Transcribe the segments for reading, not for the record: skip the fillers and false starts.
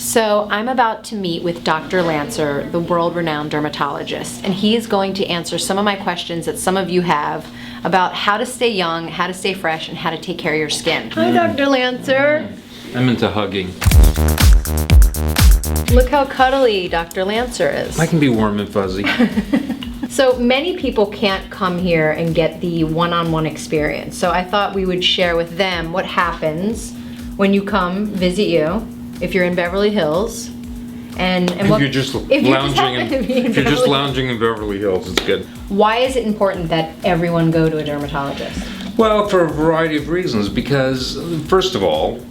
So I'm about to meet with Dr. Lancer, the world-renowned dermatologist, and he is going to answer some of my questions that some of you have about how to stay young, how to stay fresh, and how to take care of your skin. Hi, Dr. Lancer. I'm into hugging. Look how cuddly Dr. Lancer is. I can be warm and fuzzy. So many people can't come here and get the one-on-one experience. So I thought we would share with them what happens when you come visit you, if you're in Beverly Hills. And if you're just lounging in Beverly Hills, it's good. Why is it important that everyone go to a dermatologist? Well, for a variety of reasons. Because, first of all,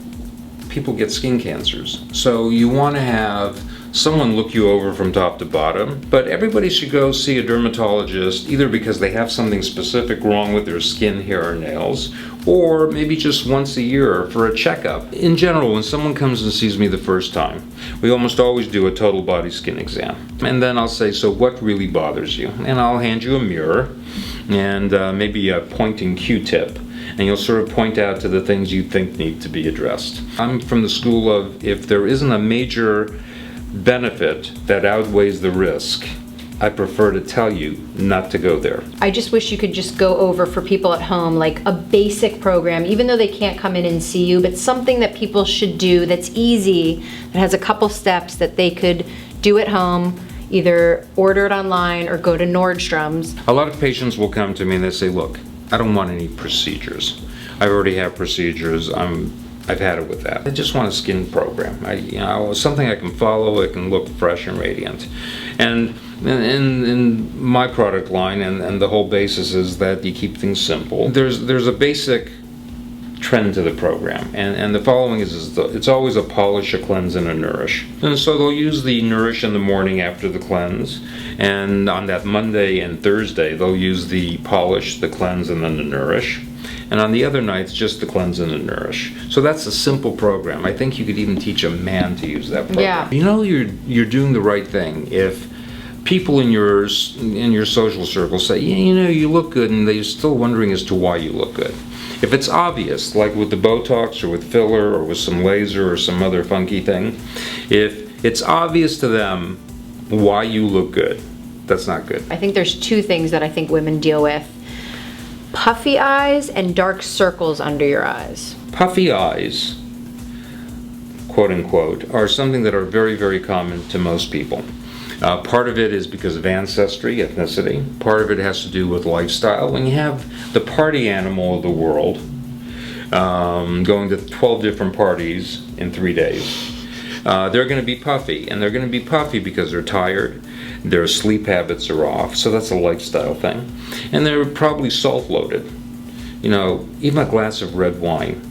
people get skin cancers. So you want to have someone look you over from top to bottom, but everybody should go see a dermatologist either because they have something specific wrong with their skin, hair, or nails, or maybe just once a year for a checkup. In general, when someone comes and sees me the first time, we almost always do a total body skin exam. And then I'll say, so what really bothers you? And I'll hand you a mirror and maybe a pointing Q-tip. And you'll sort of point out to the things you think need to be addressed. I'm from the school of, if there isn't a major benefit that outweighs the risk, I prefer to tell you not to go there. I just wish you could just go over for people at home, like a basic program, even though they can't come in and see you, but something that people should do that's easy, that has a couple steps that they could do at home, either order it online or go to Nordstrom's. A lot of patients will come to me and they say, look, I don't want any procedures. I already have procedures. I've had it with that. I just want a skin program. Something I can follow, it can look fresh and radiant. And in my product line, and the whole basis is that you keep things simple. There's a basic trend to the program, and the following is it's always a polish, a cleanse, and a nourish. And so they'll use the nourish in the morning after the cleanse, and on that Monday and Thursday they'll use the polish, the cleanse, and then the nourish. And on the other nights, just the cleanse and the nourish. So that's a simple program. I think you could even teach a man to use that program. Yeah. You know you're doing the right thing if people in your social circle say, yeah, you know, you look good, and they're still wondering as to why you look good. If it's obvious, like with the Botox or with filler or with some laser or some other funky thing, if it's obvious to them why you look good, that's not good. I think there's two things that I think women deal with. Puffy eyes and dark circles under your eyes. Puffy eyes, quote unquote, are something that are very, very common to most people. Part of it is because of ancestry, ethnicity. Part of it has to do with lifestyle. When you have the party animal of the world going to 12 different parties in 3 days, they're going to be puffy. And they're going to be puffy because they're tired, their sleep habits are off, so that's a lifestyle thing. And they're probably salt loaded. You know, even a glass of red wine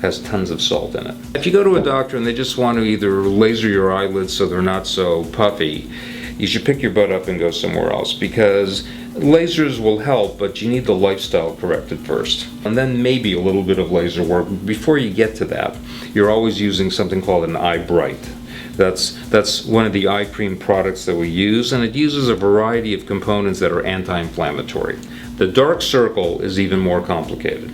has tons of salt in it. If you go to a doctor and they just want to either laser your eyelids so they're not so puffy, you should pick your butt up and go somewhere else, because lasers will help, but you need the lifestyle corrected first. And then maybe a little bit of laser work. Before you get to that, you're always using something called an eye bright. That's one of the eye cream products that we use, and it uses a variety of components that are anti-inflammatory. The dark circle is even more complicated,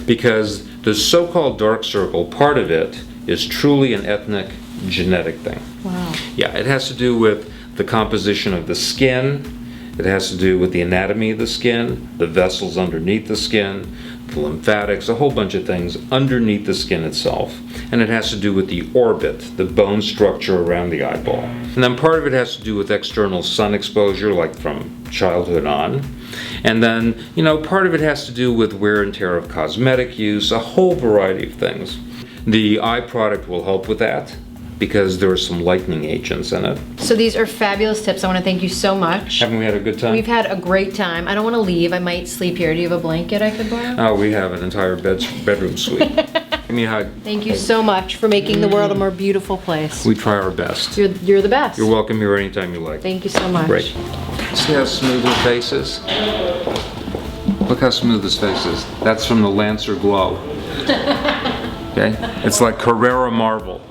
because the so-called dark circle, part of it is truly an ethnic genetic thing. Wow. Yeah, it has to do with the composition of the skin, it has to do with the anatomy of the skin, the vessels underneath the skin, the lymphatics, a whole bunch of things underneath the skin itself. And it has to do with the orbit, the bone structure around the eyeball. And then part of it has to do with external sun exposure, like from childhood on. And then, you know, part of it has to do with wear and tear of cosmetic use, a whole variety of things. The eye product will help with that, because there are some lightening agents in it. So these are fabulous tips. I want to thank you so much. Haven't we had a good time? We've had a great time. I don't want to leave. I might sleep here. Do you have a blanket I could borrow? Oh, we have an entire bedroom suite. Give me a hug. Thank you so much for making the world a more beautiful place. We try our best. You're the best. You're welcome here anytime you like. Thank you so much. Great. See how smooth his face is? Look how smooth his face is. That's from the Lancer Glow. Okay? It's like Carrera Marble.